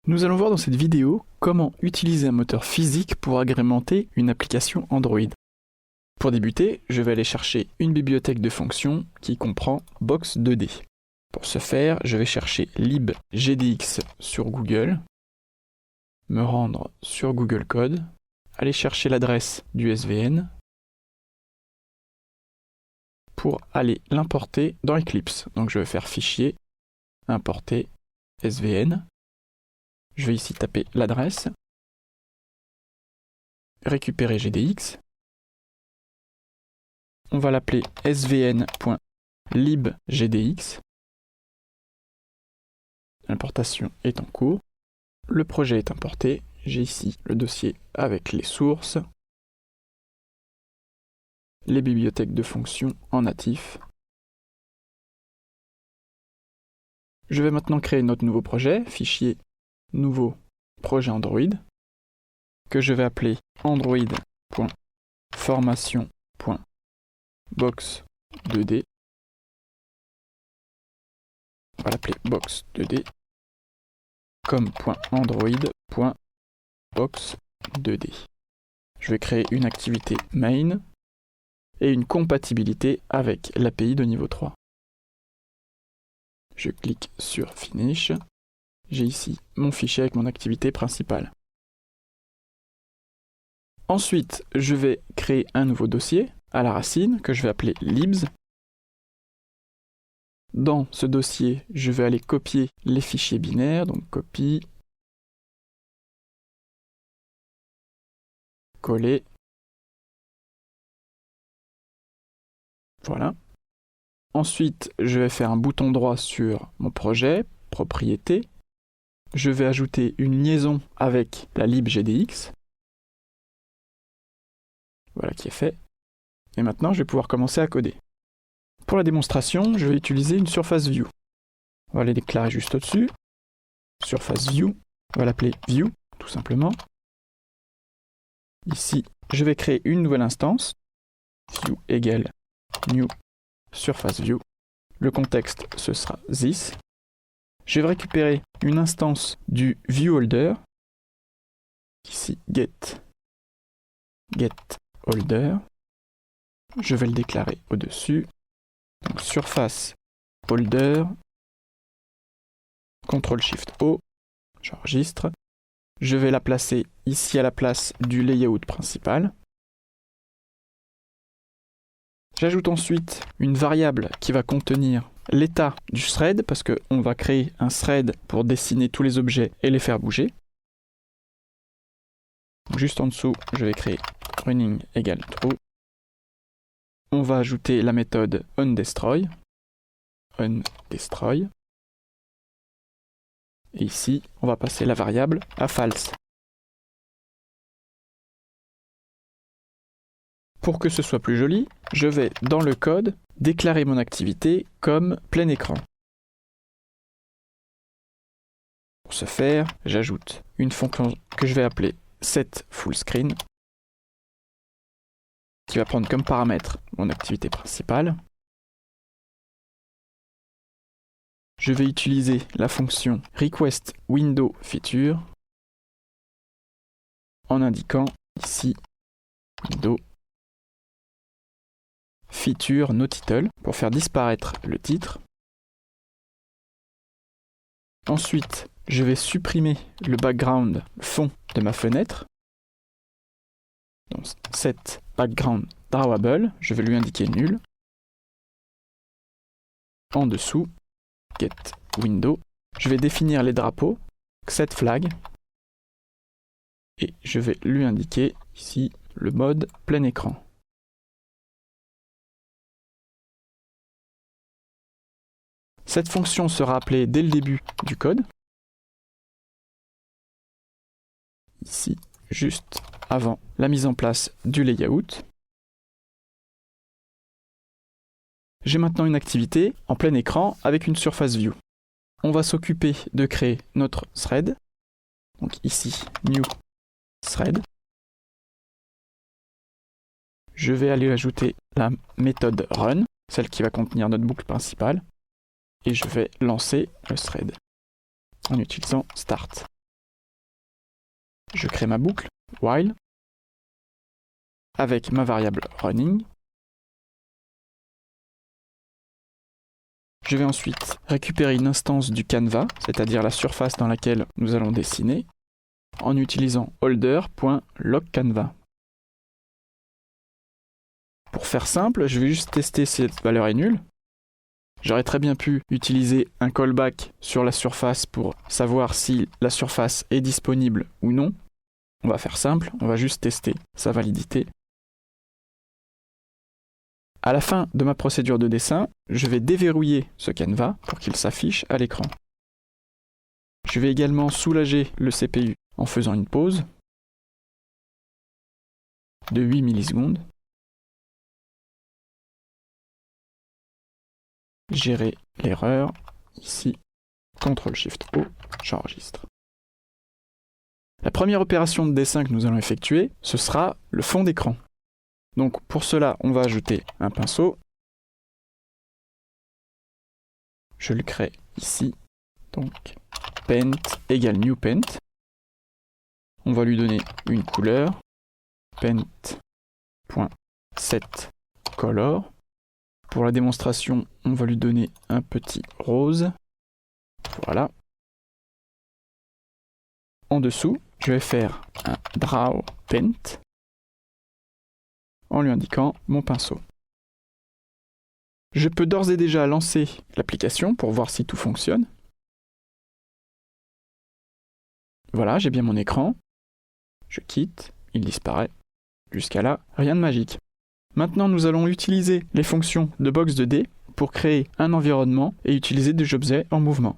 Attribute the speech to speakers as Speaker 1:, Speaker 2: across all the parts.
Speaker 1: Nous allons voir dans cette vidéo comment utiliser un moteur physique pour agrémenter une application Android. Pour débuter, je vais aller chercher une bibliothèque de fonctions qui comprend Box2D. Pour ce faire, je vais chercher libgdx sur Google, me rendre sur Google Code, aller chercher l'adresse du SVN pour aller l'importer dans Eclipse. Donc je vais faire Fichier, Importer, SVN. Je vais ici taper l'adresse, récupérer GDX. On va l'appeler svn.libgdx. L'importation est en cours. Le projet est importé. J'ai ici le dossier avec les sources, les bibliothèques de fonctions en natif. Je vais maintenant créer notre nouveau projet, fichier nouveau projet Android, que je vais appeler android.formation.box2d. On va l'appeler box2d comme .android.box2d. Je vais créer une activité main et une compatibilité avec l'API de niveau 3. Je clique sur Finish. J'ai ici mon fichier avec mon activité principale. Ensuite, je vais créer un nouveau dossier à la racine que je vais appeler libs. Dans ce dossier, je vais aller copier les fichiers binaires, donc copie, coller. Voilà. Ensuite, je vais faire un bouton droit sur mon projet, propriété. Je vais ajouter une liaison avec la libgdx. Voilà qui est fait. Et maintenant, je vais pouvoir commencer à coder. Pour la démonstration, je vais utiliser une surface view. On va les déclarer juste au-dessus. Surface view. On va l'appeler view, tout simplement. Ici, je vais créer une nouvelle instance. View égale new surface view. Le contexte, ce sera this. Je vais récupérer une instance du viewHolder. Ici, getHolder. Je vais le déclarer au-dessus. Donc surface holder. CTRL-SHIFT-O. J'enregistre. Je vais la placer ici à la place du layout principal. J'ajoute ensuite une variable qui va contenir l'état du thread, parce qu'on va créer un thread pour dessiner tous les objets et les faire bouger. Juste en dessous, je vais créer running égale true. On va ajouter la méthode onDestroy. Et ici, on va passer la variable à false. Pour que ce soit plus joli, je vais, dans le code, déclarer mon activité comme plein écran. Pour ce faire, j'ajoute une fonction que je vais appeler setFullScreen, qui va prendre comme paramètre mon activité principale. Je vais utiliser la fonction requestWindowFeature en indiquant ici window feature notitle pour faire disparaître le titre. Ensuite, je vais supprimer le background, le fond de ma fenêtre. Donc set background drawable, je vais lui indiquer nul. En dessous, get window, je vais définir les drapeaux, set flag, et je vais lui indiquer ici le mode plein écran. Cette fonction sera appelée dès le début du code. Ici, juste avant la mise en place du layout. J'ai maintenant une activité en plein écran avec une surface view. On va s'occuper de créer notre thread. Donc ici, new thread. Je vais aller ajouter la méthode run, celle qui va contenir notre boucle principale. Et je vais lancer le thread en utilisant start. Je crée ma boucle, while, avec ma variable running. Je vais ensuite récupérer une instance du canevas, c'est-à-dire la surface dans laquelle nous allons dessiner, en utilisant holder.logCanvas. Pour faire simple, je vais juste tester si cette valeur est nulle. J'aurais très bien pu utiliser un callback sur la surface pour savoir si la surface est disponible ou non. On va faire simple, on va juste tester sa validité. À la fin de ma procédure de dessin, je vais déverrouiller ce canevas pour qu'il s'affiche à l'écran. Je vais également soulager le CPU en faisant une pause de 8 millisecondes. Gérer l'erreur, ici, CTRL-SHIFT-O, j'enregistre. La première opération de dessin que nous allons effectuer, ce sera le fond d'écran. Donc pour cela, on va ajouter un pinceau. Je le crée ici. Donc paint égale new paint. On va lui donner une couleur. Paint.set color. Pour la démonstration, on va lui donner un petit rose. Voilà. En dessous, je vais faire un draw paint en lui indiquant mon pinceau. Je peux d'ores et déjà lancer l'application pour voir si tout fonctionne. Voilà, j'ai bien mon écran. Je quitte, il disparaît. Jusqu'à là, rien de magique. Maintenant, nous allons utiliser les fonctions de box 2D pour créer un environnement et utiliser des objets en mouvement.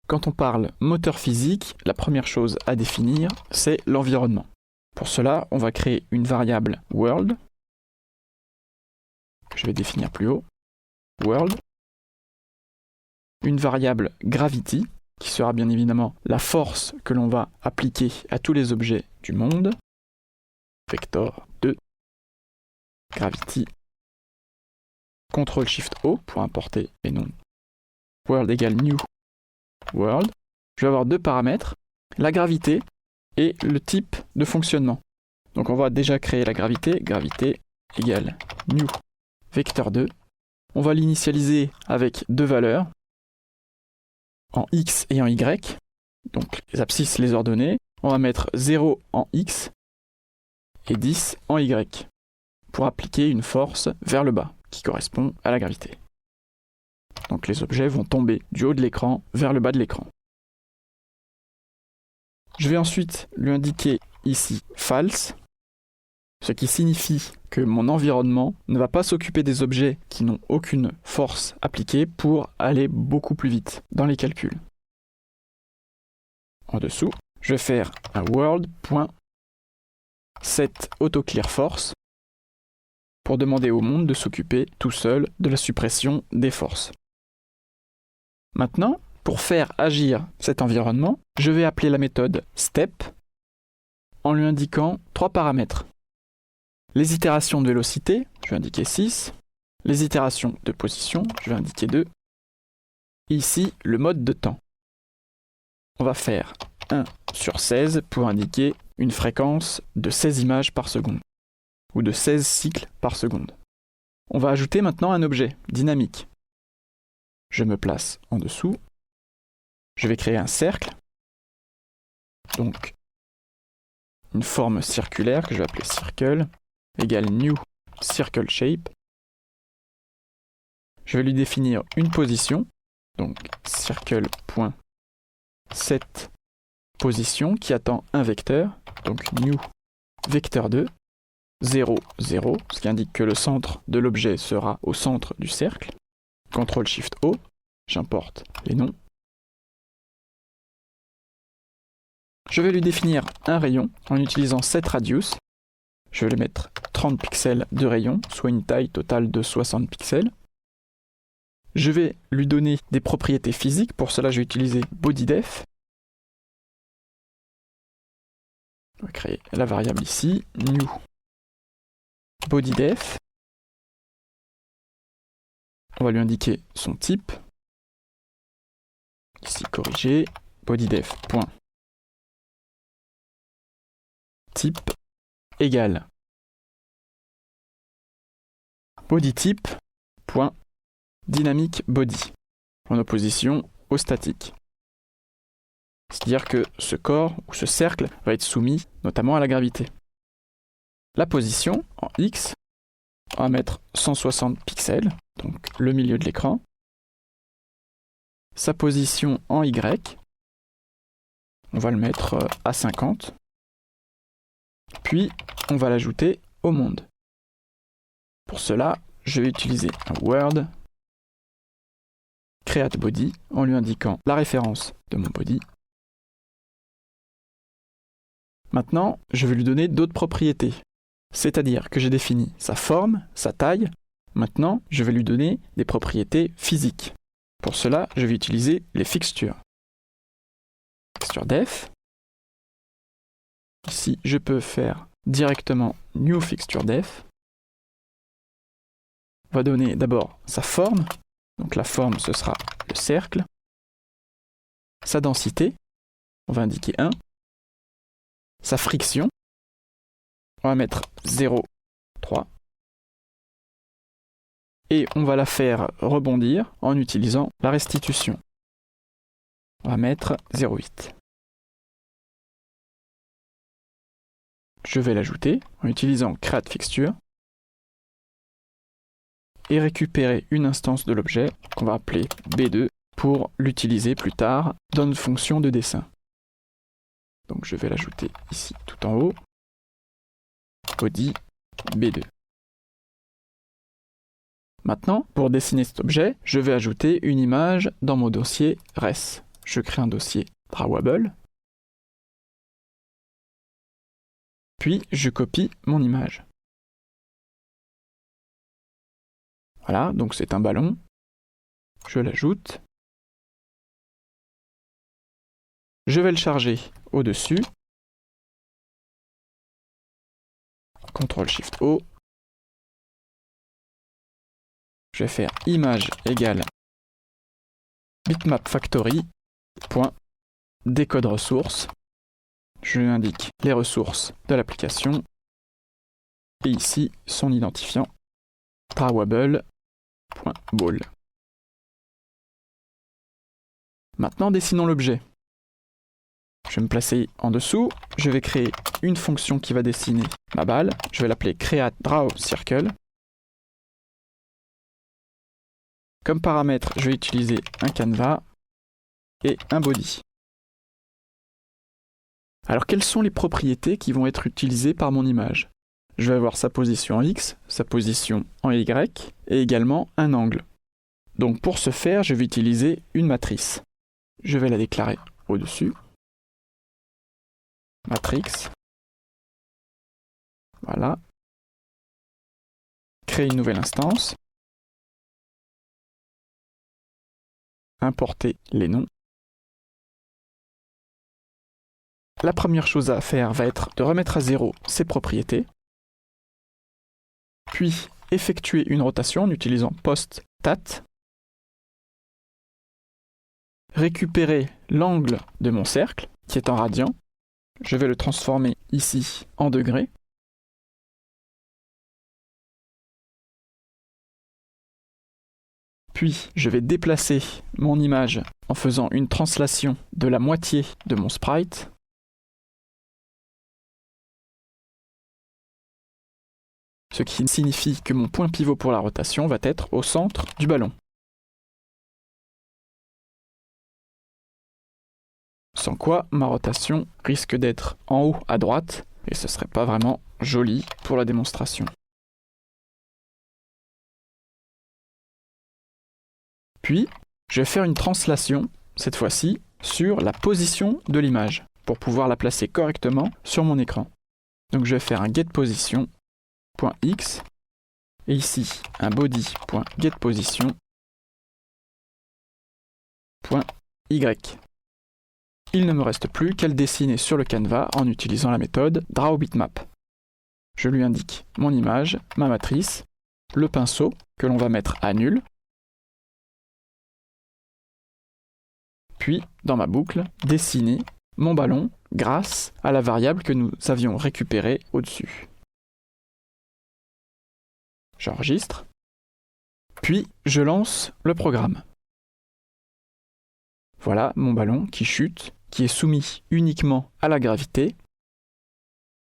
Speaker 1: Quand on parle moteur physique, la première chose à définir, c'est l'environnement. Pour cela, on va créer une variable world, que je vais définir plus haut, world, une variable gravity, qui sera bien évidemment la force que l'on va appliquer à tous les objets du monde, vector 2, gravity, CTRL-SHIFT-O pour importer les noms, world égale new world. Je vais avoir deux paramètres, la gravité et le type de fonctionnement. Donc on va déjà créer la gravité, gravité égale new vector 2. On va l'initialiser avec deux valeurs, en x et en y. Donc les abscisses, les ordonnées. On va mettre 0 en x et 10 en y pour appliquer une force vers le bas qui correspond à la gravité. Donc les objets vont tomber du haut de l'écran vers le bas de l'écran. Je vais ensuite lui indiquer ici false, ce qui signifie que mon environnement ne va pas s'occuper des objets qui n'ont aucune force appliquée pour aller beaucoup plus vite dans les calculs. En dessous, je vais faire un world.setAutoClearForce pour demander au monde de s'occuper tout seul de la suppression des forces. Maintenant, pour faire agir cet environnement, je vais appeler la méthode step en lui indiquant trois paramètres. Les itérations de vélocité, je vais indiquer 6. Les itérations de position, je vais indiquer 2. Et ici, le mode de temps. On va faire 1/16 pour indiquer une fréquence de 16 images par seconde, ou de 16 cycles par seconde. On va ajouter maintenant un objet dynamique. Je me place en dessous. Je vais créer un cercle. Donc, une forme circulaire que je vais appeler circle, égale new circle shape. Je vais lui définir une position, donc circle.set position qui attend un vecteur, donc new vecteur 2, 0, 0, ce qui indique que le centre de l'objet sera au centre du cercle. CTRL-SHIFT-O, j'importe les noms. Je vais lui définir un rayon en utilisant setRadius. Je vais lui mettre 30 pixels de rayon, soit une taille totale de 60 pixels. Je vais lui donner des propriétés physiques. Pour cela, je vais utiliser BodyDef. On va créer la variable ici, new BodyDef. On va lui indiquer son type. Ici corrigé, BodyDef. type égale bodyType.dynamicBody en opposition au statique. C'est-à-dire que ce corps ou ce cercle va être soumis notamment à la gravité. La position en X, on va mettre 160 pixels, donc le milieu de l'écran. Sa position en Y, on va le mettre à 50. Puis, on va l'ajouter au monde. Pour cela, je vais utiliser un Word Create Body en lui indiquant la référence de mon body. Maintenant, je vais lui donner d'autres propriétés. C'est-à-dire que j'ai défini sa forme, sa taille. Maintenant, je vais lui donner des propriétés physiques. Pour cela, je vais utiliser les fixtures. Fixture def. Ici, je peux faire directement New Fixture Def. On va donner d'abord sa forme. Donc la forme, ce sera le cercle. Sa densité, on va indiquer 1. Sa friction, on va mettre 0,3. Et on va la faire rebondir en utilisant la restitution. On va mettre 0,8. Je vais l'ajouter en utilisant Create Fixture et récupérer une instance de l'objet qu'on va appeler B2 pour l'utiliser plus tard dans une fonction de dessin. Donc je vais l'ajouter ici tout en haut, body B2. Maintenant, pour dessiner cet objet, je vais ajouter une image dans mon dossier res. Je crée un dossier drawable. Puis, je copie mon image. Voilà, donc c'est un ballon. Je l'ajoute. Je vais le charger au-dessus. CTRL-SHIFT-O. Je vais faire image égale bitmap factory.decode ressources. Je lui indique les ressources de l'application et ici son identifiant drawable.ball. Maintenant, dessinons l'objet. Je vais me placer en dessous. Je vais créer une fonction qui va dessiner ma balle. Je vais l'appeler createDrawCircle. Comme paramètre, je vais utiliser un canevas et un body. Alors, quelles sont les propriétés qui vont être utilisées par mon image? Je vais avoir sa position en X, sa position en Y et également un angle. Donc, pour ce faire, je vais utiliser une matrice. Je vais la déclarer au-dessus. Matrix. Voilà. Créer une nouvelle instance. Importer les noms. La première chose à faire va être de remettre à 0 ses propriétés, puis effectuer une rotation en utilisant post-tat, récupérer l'angle de mon cercle, qui est en radians, je vais le transformer ici en degrés, puis je vais déplacer mon image en faisant une translation de la moitié de mon sprite, ce qui signifie que mon point pivot pour la rotation va être au centre du ballon. Sans quoi, ma rotation risque d'être en haut à droite, et ce ne serait pas vraiment joli pour la démonstration. Puis, je vais faire une translation, cette fois-ci, sur la position de l'image, pour pouvoir la placer correctement sur mon écran. Donc je vais faire un getPosition.x, et ici un body.getPosition.y. Il ne me reste plus qu'à le dessiner sur le canevas en utilisant la méthode drawBitmap. Je lui indique mon image, ma matrice, le pinceau que l'on va mettre à nul, puis dans ma boucle, dessiner mon ballon grâce à la variable que nous avions récupérée au-dessus. J'enregistre, puis je lance le programme. Voilà mon ballon qui chute, qui est soumis uniquement à la gravité.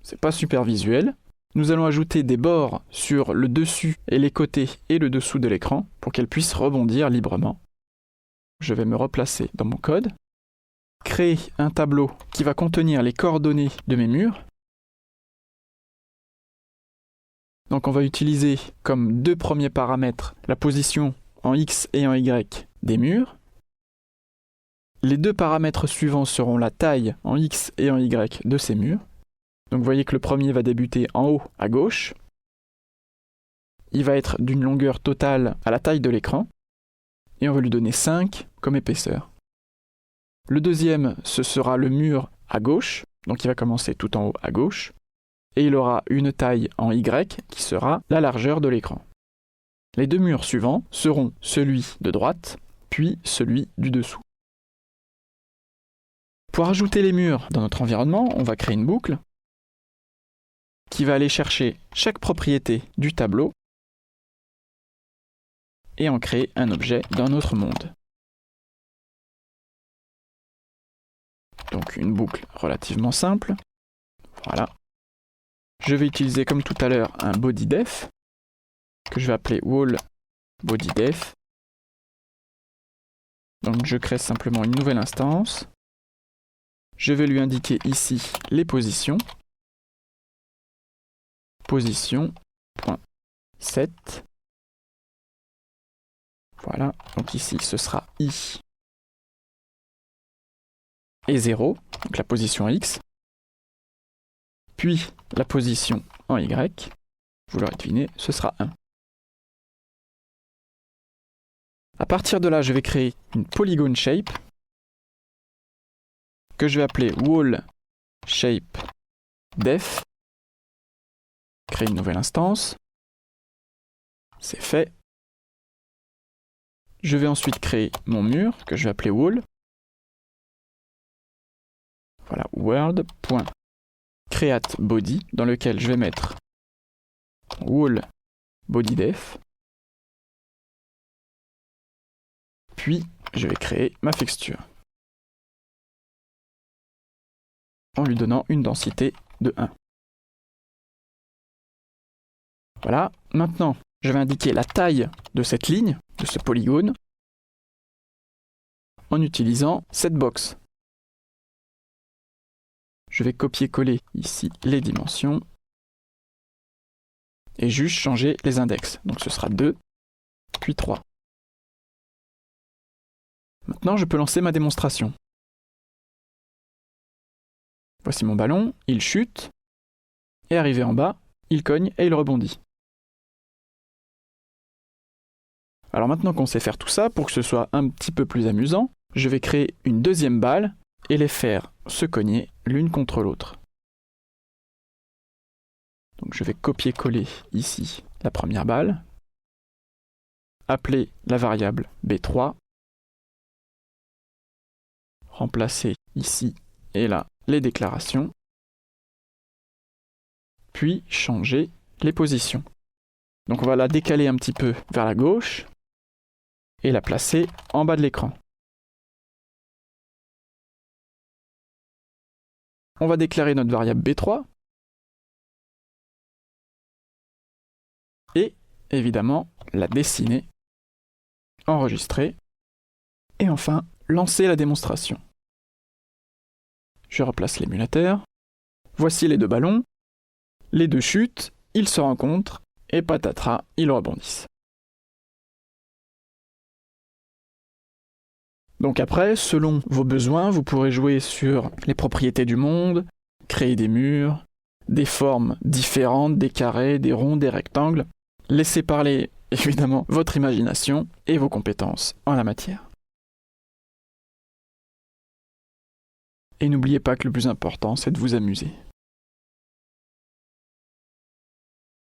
Speaker 1: C'est pas super visuel. Nous allons ajouter des bords sur le dessus et les côtés et le dessous de l'écran pour qu'elle puisse rebondir librement. Je vais me replacer dans mon code, créer un tableau qui va contenir les coordonnées de mes murs. Donc on va utiliser comme deux premiers paramètres la position en X et en Y des murs. Les deux paramètres suivants seront la taille en X et en Y de ces murs. Donc vous voyez que le premier va débuter en haut à gauche. Il va être d'une longueur totale à la taille de l'écran. Et on va lui donner 5 comme épaisseur. Le deuxième, ce sera le mur à gauche. Donc il va commencer tout en haut à gauche. Et il aura une taille en Y qui sera la largeur de l'écran. Les deux murs suivants seront celui de droite, puis celui du dessous. Pour ajouter les murs dans notre environnement, on va créer une boucle qui va aller chercher chaque propriété du tableau et en créer un objet dans notre monde. Donc une boucle relativement simple. Voilà. Je vais utiliser comme tout à l'heure un bodyDef que je vais appeler wall bodyDef. Donc je crée simplement une nouvelle instance. Je vais lui indiquer ici les positions. Position.set. Voilà, donc ici ce sera I et 0, donc la position X. Puis la position en Y, vous l'aurez deviné, ce sera 1. À partir de là, je vais créer une polygon shape que je vais appeler wall shape def. Créer une nouvelle instance. C'est fait. Je vais ensuite créer mon mur que je vais appeler wall. Voilà, world.createBody dans lequel je vais mettre wall bodyDef. Puis je vais créer ma fixture en lui donnant une densité de 1. Voilà, maintenant je vais indiquer la taille de cette ligne, de ce polygone, en utilisant cette box. Je vais copier-coller ici les dimensions et juste changer les index. Donc ce sera 2, puis 3. Maintenant, je peux lancer ma démonstration. Voici mon ballon, il chute, et arrivé en bas, il cogne et il rebondit. Alors maintenant qu'on sait faire tout ça, pour que ce soit un petit peu plus amusant, je vais créer une deuxième balle et les faire se cogner l'une contre l'autre. Donc je vais copier-coller ici la première balle, appeler la variable B3, remplacer ici et là les déclarations, puis changer les positions. Donc on va la décaler un petit peu vers la gauche et la placer en bas de l'écran. On va déclarer notre variable B3 et évidemment la dessiner, enregistrer et enfin lancer la démonstration. Je replace l'émulateur. Voici les deux ballons. Les deux chutent, ils se rencontrent et patatras, ils rebondissent. Donc après, selon vos besoins, vous pourrez jouer sur les propriétés du monde, créer des murs, des formes différentes, des carrés, des ronds, des rectangles. Laissez parler évidemment votre imagination et vos compétences en la matière. Et n'oubliez pas que le plus important, c'est de vous amuser.